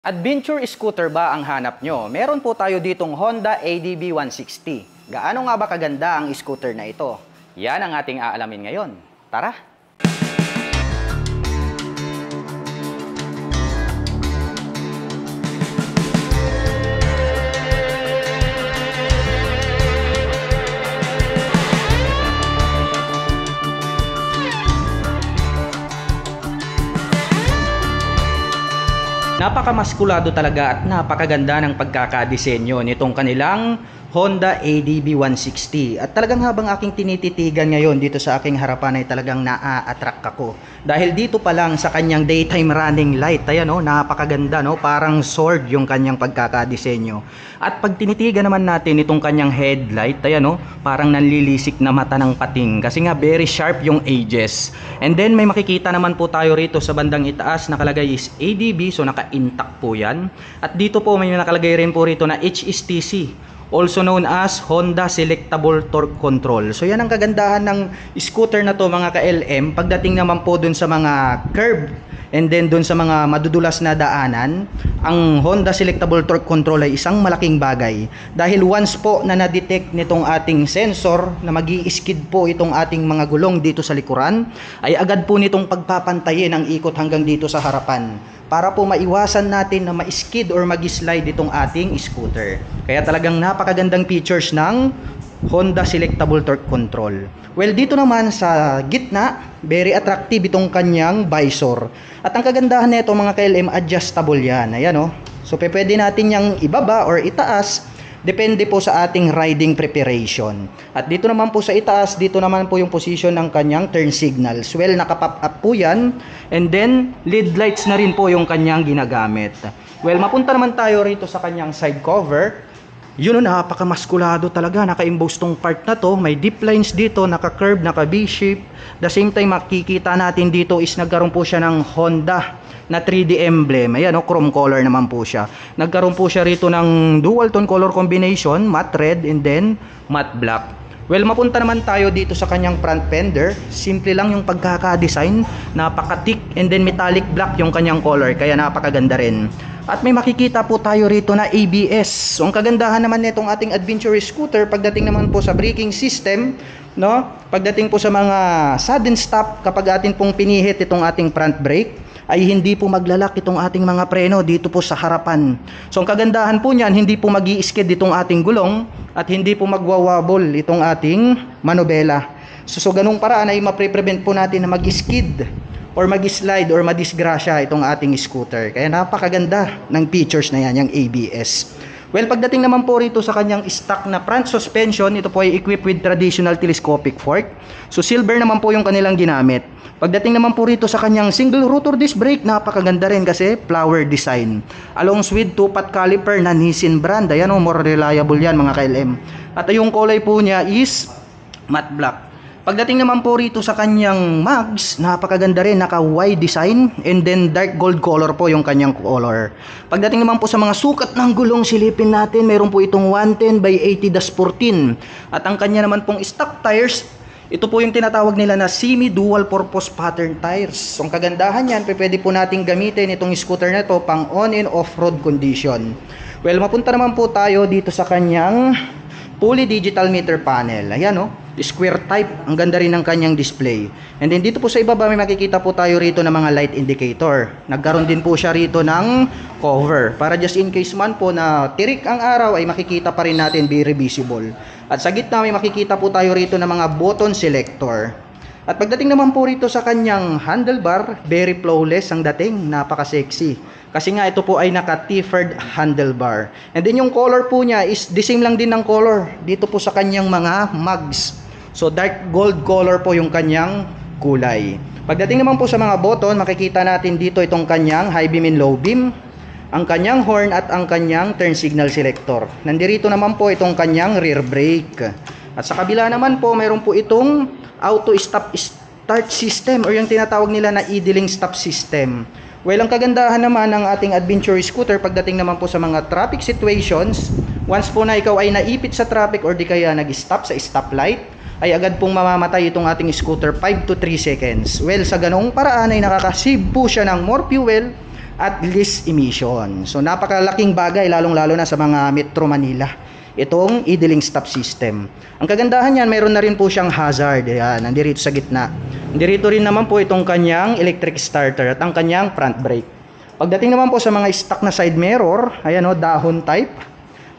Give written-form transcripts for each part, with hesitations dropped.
Adventure scooter ba ang hanap nyo? Meron po tayo ditong Honda ADB 160. Gaano nga ba kaganda ang scooter na ito? Yan ang ating aalamin ngayon. Tara! Napakamaskulado talaga at napakaganda ng pagkakadisenyo nitong kanilang Honda ADB 160. At talagang habang aking tinititigan ngayon dito sa aking harapan ay talagang naa-attract ako. Dahil dito pa lang sa kanyang daytime running light, ayan napakaganda parang sword yung kanyang pagkakadisenyo. At pag tinitigan naman natin itong kanyang headlight, ayan parang nanlilisik na mata ng pating kasi nga very sharp yung edges. And then may makikita naman po tayo rito sa bandang itaas, nakalagay is ADB, so naka-intact po yan. At dito po may nakalagay rin po rito na HSTC, also known as Honda Selectable Torque Control. So yan ang kagandahan ng scooter na to mga ka-LM. Pagdating naman po dun sa mga curve and then dun sa mga madudulas na daanan, ang Honda Selectable Torque Control ay isang malaking bagay. Dahil once po na na-detect nitong ating sensor na magi-skid po itong ating mga gulong dito sa likuran, ay agad po nitong pagpapantayin ang ikot hanggang dito sa harapan, para po maiwasan natin na ma-skid or mag-slide itong ating scooter. Kaya talagang napakagandang features ng Honda Selectable Torque Control. Well, dito naman sa gitna, very attractive itong kanyang visor. At ang kagandahan nito mga KLM, adjustable yan. Ayan So pwede natin yang ibaba or itaas, depende po sa ating riding preparation. At dito naman po sa itaas, dito naman po yung position ng kanyang turn signals. Well, naka-pop up po yan. And then, LED lights na rin po yung kanyang ginagamit. Well, mapunta naman tayo rito sa kanyang side cover. Yun napakamaskulado talaga. Naka-emboss tong part na to. May deep lines dito, naka-curve, naka-V-shape. The same time, makikita natin dito is nagkaroon po siya ng Honda na 3D emblem. Ayan chrome color naman po siya. Nagkaroon po siya rito ng dual tone color combination, matte red and then matte black. Well, mapunta naman tayo dito sa kanyang front fender. Simple lang yung pagkaka-design, napaka-thick and then metallic black yung kanyang color, kaya napakaganda rin. At may makikita po tayo rito na ABS. So ang kagandahan naman nitong ating adventure scooter, pagdating naman po sa braking system, pagdating po sa mga sudden stop, kapag atin pong pinihit itong ating front brake, ay hindi po maglalak itong ating mga preno dito po sa harapan. So ang kagandahan po niyan, hindi po magi-skid itong ating gulong at hindi po magwawabol itong ating manobela. So ganung paraan ay mapre-prevent po natin na mag-skid or mag-slide or madisgrasya itong ating scooter. Kaya napakaganda ng features na yan, yung ABS. Well, pagdating naman po rito sa kanyang stock na front suspension, ito po ay equipped with traditional telescopic fork. So silver naman po yung kanilang ginamit. Pagdating naman po rito sa kanyang single rotor disc brake, napakaganda rin kasi flower design. Along with 2-pot caliper na Nissin brand. Ayan more reliable yan mga KLM. At yung kulay po niya is matte black. Pagdating naman po rito sa kanyang mags, napakaganda rin, naka-Y design and then dark gold color po yung kanyang color. Pagdating naman po sa mga sukat ng gulong, silipin natin, meron po itong 110 by 80-14. At ang kanya naman pong stock tires, ito po yung tinatawag nila na semi-dual purpose pattern tires. So ang kagandahan yan, pwede po nating gamitin itong scooter na to pang on and off-road condition. Well, mapunta naman po tayo dito sa kanyang fully digital meter panel. Ayan square type, ang ganda rin ng kanyang display. And then dito po sa ibaba may makikita po tayo rito ng mga light indicator. Nagkaroon din po siya rito ng cover para just in case man po na tirik ang araw ay makikita pa rin natin, very visible. At sa gitna may makikita po tayo rito ng mga button selector. At pagdating naman po rito sa kanyang handlebar, very flawless ang dating, napaka-sexy. Kasi nga ito po ay naka-tapered handlebar. And then yung color po niya is the same lang din ng color dito po sa kanyang mga mugs. So dark gold color po yung kanyang kulay. Pagdating naman po sa mga button, makikita natin dito itong kanyang high beam and low beam, ang kanyang horn at ang kanyang turn signal selector. Nandirito naman po itong kanyang rear brake. At sa kabila naman po, mayroon po itong auto stop start system or yung tinatawag nila na idling stop system. Well, ang kagandahan naman ng ating adventure scooter, pagdating naman po sa mga traffic situations, once po na ikaw ay naipit sa traffic or di kaya nag-stop sa stoplight, ay agad pong mamamatay itong ating scooter 5 to 3 seconds. Well, sa ganoong paraan ay nakaka-save po siya ng more fuel at least emission. So napakalaking bagay lalong-lalo na sa mga Metro Manila itong idling stop system. Ang kagandahan niyan, mayroon na rin po siyang hazard. Ayan, nandirito sa gitna. Nandirito rin naman po itong kanyang electric starter at ang kanyang front brake. Pagdating naman po sa mga stock na side mirror, ayan o, dahon type.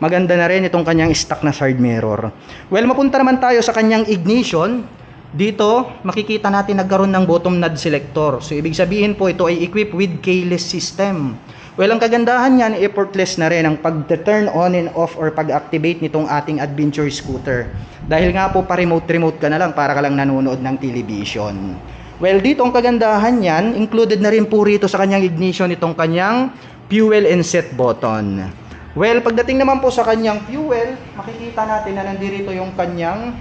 Maganda na rin itong kanyang stock na side mirror. Well, mapunta naman tayo sa kanyang ignition. Dito, makikita natin nagkaroon ng bottom nod selector. So, ibig sabihin po ito ay equipped with keyless system. Well, ang kagandahan niyan, effortless na rin ang pag-turn on and off or pag-activate nitong ating adventure scooter. Dahil nga po pa-remote ka na lang para ka lang nanonood ng television. Well, dito ang kagandahan niyan, included na rin po rito sa kanyang ignition itong kanyang fuel and set button. Well, pagdating naman po sa kanyang fuel, makikita natin na nandirito yung kanyang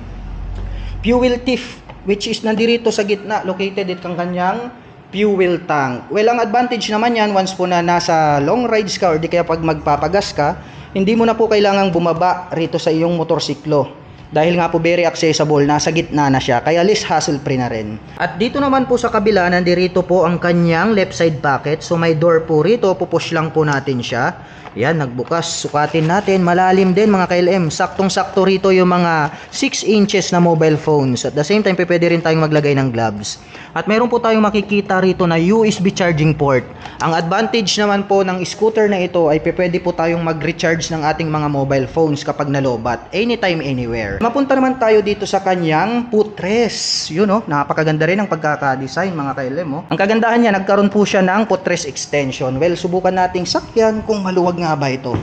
fuel tiff, which is nandirito sa gitna, located itong kanyang fuel tank. Well, ang advantage naman yan, once po na nasa long rides ka or di kaya pag magpapagas ka, hindi mo na po kailangang bumaba rito sa iyong motorsiklo. Dahil nga po very accessible, nasa gitna na siya, kaya less hassle free na rin. At dito naman po sa kabila, nandirito po ang kanyang left side pocket. So may door po rito, pupush lang po natin siya. Yan, nagbukas, sukatin natin, malalim din mga KLM. Saktong-sakto rito yung mga 6 inches na mobile phones. At the same time, pwede rin tayong maglagay ng gloves. At meron po tayong makikita rito na USB charging port. Ang advantage naman po ng scooter na ito ay pwede po tayong mag-recharge ng ating mga mobile phones kapag nalobat, anytime, anywhere. Mapunta naman tayo dito sa kanyang footrest. Yun oh, napakaganda rin ang pagkaka-design mga KLM oh. Ang kagandahan niya, nagkaroon po siya ng footrest extension. Well, subukan nating sakyan kung maluwag nga ba ito.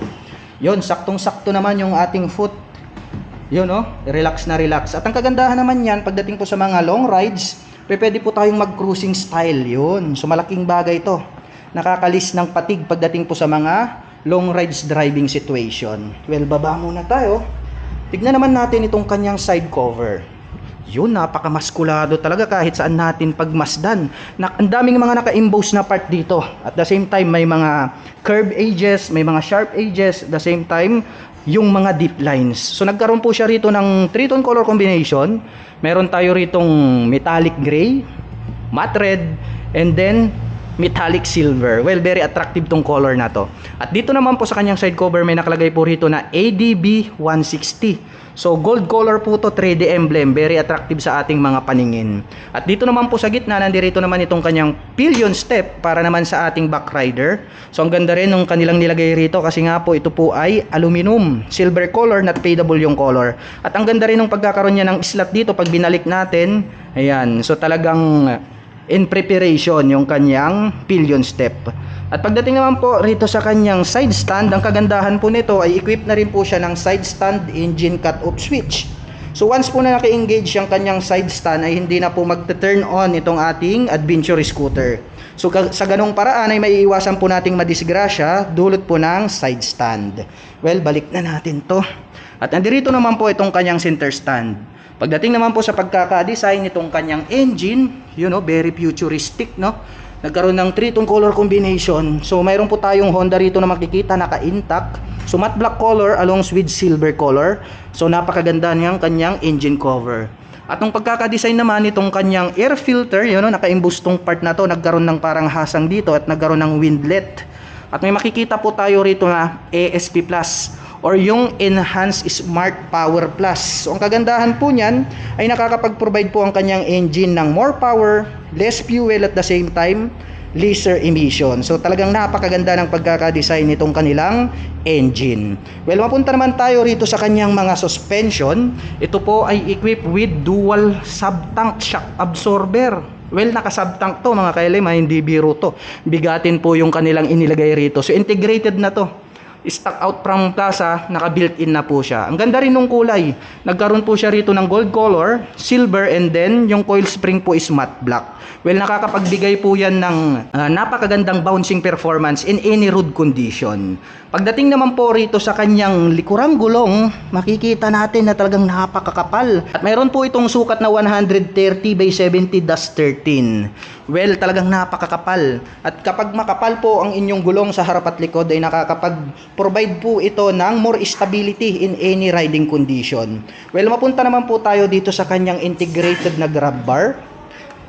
Yun, saktong-sakto naman yung ating foot. Yun oh, relax na relax. At ang kagandahan naman yan, pagdating po sa mga long rides, pwede po tayong mag-cruising style. Yun, so malaking bagay ito. Nakakalis ng patig pagdating po sa mga long rides driving situation. Well, baba muna tayo. Tignan naman natin itong kanyang side cover. Yun, napakamaskulado talaga kahit saan natin pagmasdan. Ang daming mga naka-emboss na part dito. At the same time, may mga curved edges, may mga sharp edges. At the same time, yung mga deep lines. So nagkaroon po siya rito ng 3-tone color combination. Meron tayo ritong metallic gray, matte red, and then metallic silver. Well, very attractive tong color na to. At dito naman po sa kanyang side cover, may nakalagay po rito na ADB 160. So gold color po to, 3D emblem, very attractive sa ating mga paningin. At dito naman po sa gitna, nandirito naman itong kanyang pillion step para naman sa ating back rider. So ang ganda rin ng kanilang nilagay rito kasi nga po ito po ay aluminum, silver color, not fadable yung color. At ang ganda rin ng pagkakaroon niya ng slot dito pag binalik natin. Ayan, so talagang in preparation yung kanyang pillion step. At pagdating naman po rito sa kanyang side stand, ang kagandahan po nito ay equipped na rin po siya ng side stand engine cut-off switch. So once po na naka-engage yung kanyang side stand ay hindi na po mag-turn on itong ating adventure scooter. So sa ganong paraan ay maiiwasan po nating madisgrasya dulot po ng side stand. Well, balik na natin to. At nandito naman po itong kanyang center stand. Pagdating naman po sa pagkaka-design nitong kanyang engine, you know, very futuristic, no? Nagkaroon ng 3-tone color combination. So mayroon po tayong Honda rito na makikita naka-intact. So matte black color along with silver color. So napakaganda niyang kanyang engine cover. At nung pagkaka-design naman itong kanyang air filter, yun, no, naka-imbus tong part na to, nagkaroon ng parang hasang dito at nagkaroon ng windlet. At may makikita po tayo rito na ASP Plus or yung Enhanced Smart Power Plus. So ang kagandahan po niyan ay nakakapag-provide po ang kanyang engine ng more power, less fuel at the same time, lesser emission. So talagang napakaganda ng pagkaka-design nitong kanilang engine. Well, mapunta naman tayo rito sa kanyang mga suspension. Ito po ay equipped with dual sub-tank shock absorber. Well, naka-sub-tank to mga KLM, hindi biro to. Bigatin po yung kanilang inilagay rito. So integrated na to. Stock out from Plaza, naka-built-in na po siya. Ang ganda rin nung kulay. Nagkaroon po siya rito ng gold color, silver, and then yung coil spring po is matte black. Well, nakakapagbigay po yan ng napakagandang bouncing performance in any road condition. Pagdating naman po rito sa kanyang likurang gulong, makikita natin na talagang napakakapal. At mayroon po itong sukat na 130/70-13. Well, talagang napakakapal. At kapag makapal po ang inyong gulong sa harap at likod ay nakakapag-provide po ito ng more stability in any riding condition. Well, mapunta naman po tayo dito sa kanyang integrated na grab bar.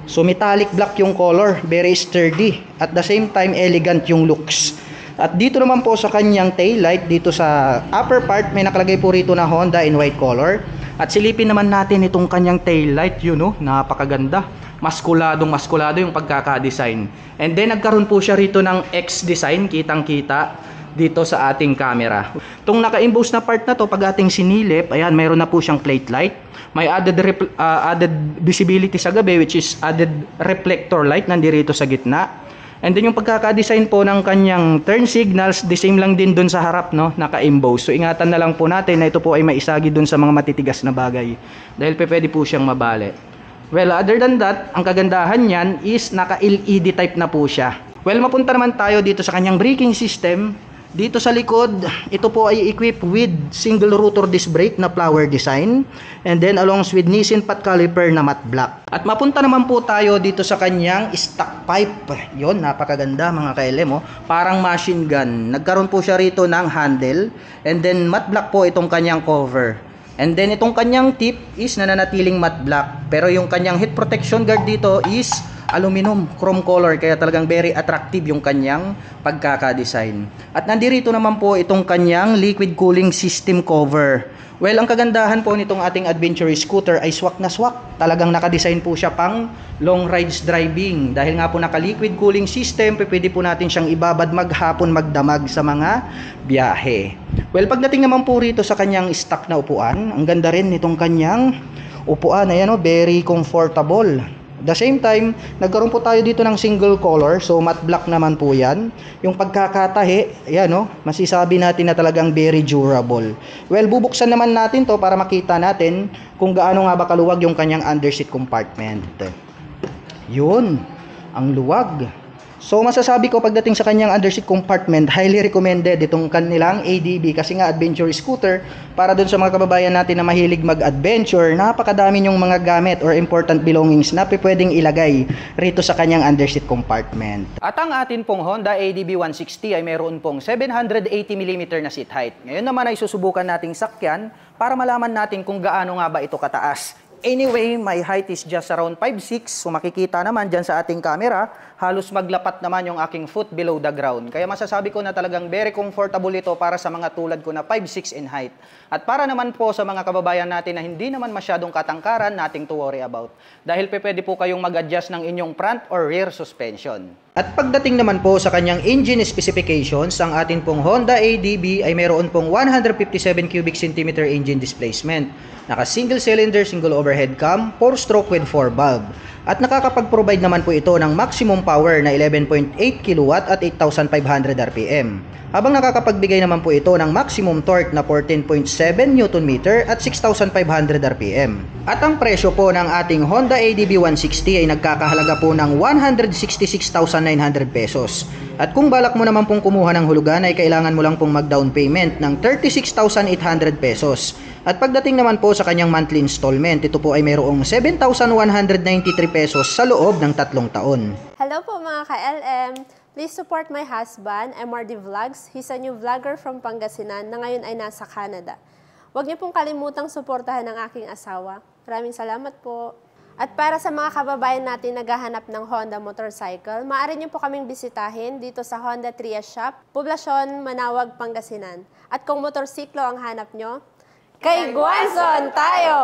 So metallic black yung color, very sturdy. At the same time, elegant yung looks. At dito naman po sa kanyang taillight, dito sa upper part, may nakalagay po rito na Honda in white color. At silipin naman natin itong kanyang taillight, yun oh, napakaganda. Maskulado yung pagkaka-design. And then nagkaroon po siya rito ng X design, kitang-kita dito sa ating camera. Itong naka-emboss na part na to, pag ating sinilip, ayan, mayroon na po siyang plate light. May added visibility sa gabi, which is added reflector light nandirito sa gitna. And then yung pagkaka-design po ng kanyang turn signals, the same lang din dun sa harap, no, naka-emboss. So ingatan na lang po natin na ito po ay maisagi dun sa mga matitigas na bagay. Dahil pwede po siyang mabali. Well, other than that, ang kagandahan niyan is naka-LED type na po siya. Well, mapunta naman tayo dito sa kanyang braking system. Dito sa likod, ito po ay equipped with single rotor disc brake na flower design. And then along with Nissin Pat caliper na matte black. At mapunta naman po tayo dito sa kanyang stock pipe. Yon, napakaganda mga ka-LM, oh. Parang machine gun. Nagkaroon po siya rito ng handle. And then matte black po itong kanyang cover. And then itong kanyang tip is nananatiling matte black. Pero yung kanyang heat protection guard dito is aluminum chrome color, kaya talagang very attractive yung kanyang pagkaka-design. At nandirito naman po itong kanyang liquid cooling system cover. Well, ang kagandahan po nitong ating adventure scooter ay swak na swak. Talagang nakadesign po siya pang long rides driving. Dahil nga po naka-liquid cooling system, pwede po natin siyang ibabad maghapon magdamag sa mga biyahe. Well, pagdating naman po rito sa kanyang stock na upuan, ang ganda rin nitong kanyang upuan. Ayan, oh, very comfortable. The same time, nagkaroon po tayo dito ng single color. So matte black naman po yan. Yung pagkakatahi, ayan, no, masisabi natin na talagang very durable. Well, bubuksan naman natin to para makita natin kung gaano nga ba kaluwag yung kanyang underseat compartment. Yun, ang luwag. So masasabi ko pagdating sa kanyang underseat compartment, highly recommended itong kanilang ADB kasi nga adventure scooter. Para dun sa mga kababayan natin na mahilig mag-adventure, napakadami yung mga gamit or important belongings na pwedeng ilagay rito sa kanyang underseat compartment. At ang atin pong Honda ADB 160 ay mayroon pong 780mm na seat height. Ngayon naman ay susubukan nating sakyan para malaman natin kung gaano nga ba ito kataas. Anyway, my height is just around 5'6". So makikita naman dyan sa ating camera, halos maglapat naman yung aking foot below the ground. Kaya masasabi ko na talagang very comfortable ito para sa mga tulad ko na 5'6" in height. At para naman po sa mga kababayan natin na hindi naman masyadong katangkaran, nothing to worry about. Dahil pwede po kayong mag-adjust ng inyong front or rear suspension. At pagdating naman po sa kanyang engine specifications, ang atin pong Honda ADB ay mayroon pong 157 cubic centimeter engine displacement. Naka single cylinder, single overhead cam, 4-stroke with 4 valve. At nakakapag-provide naman po ito ng maximum power na 11.8 kW at 8,500 RPM. Habang nakakapagbigay naman po ito ng maximum torque na 14.7 Nm at 6,500 RPM. At ang presyo po ng ating Honda ADB 160 ay nagkakahalaga po ng 166,900 pesos. At kung balak mo naman pong kumuha ng hulugan ay kailangan mo lang pong mag-down payment ng 36,800 pesos. At pagdating naman po sa kanyang monthly installment, ito po ay mayroong 7,193 pesos sa loob ng 3 taon. Hello po mga ka-LM! Please support my husband, MRD Vlogs. He's a new vlogger from Pangasinan na ngayon ay nasa Canada. Huwag niyo pong kalimutang suportahan ang aking asawa. Maraming salamat po. At para sa mga kababayan natin naghahanap ng Honda motorcycle, maaari niyo po kaming bisitahin dito sa Honda Trias Shop, Poblacion, Manawag, Pangasinan. At kung motorsiklo ang hanap niyo, kay Guanzon tayo!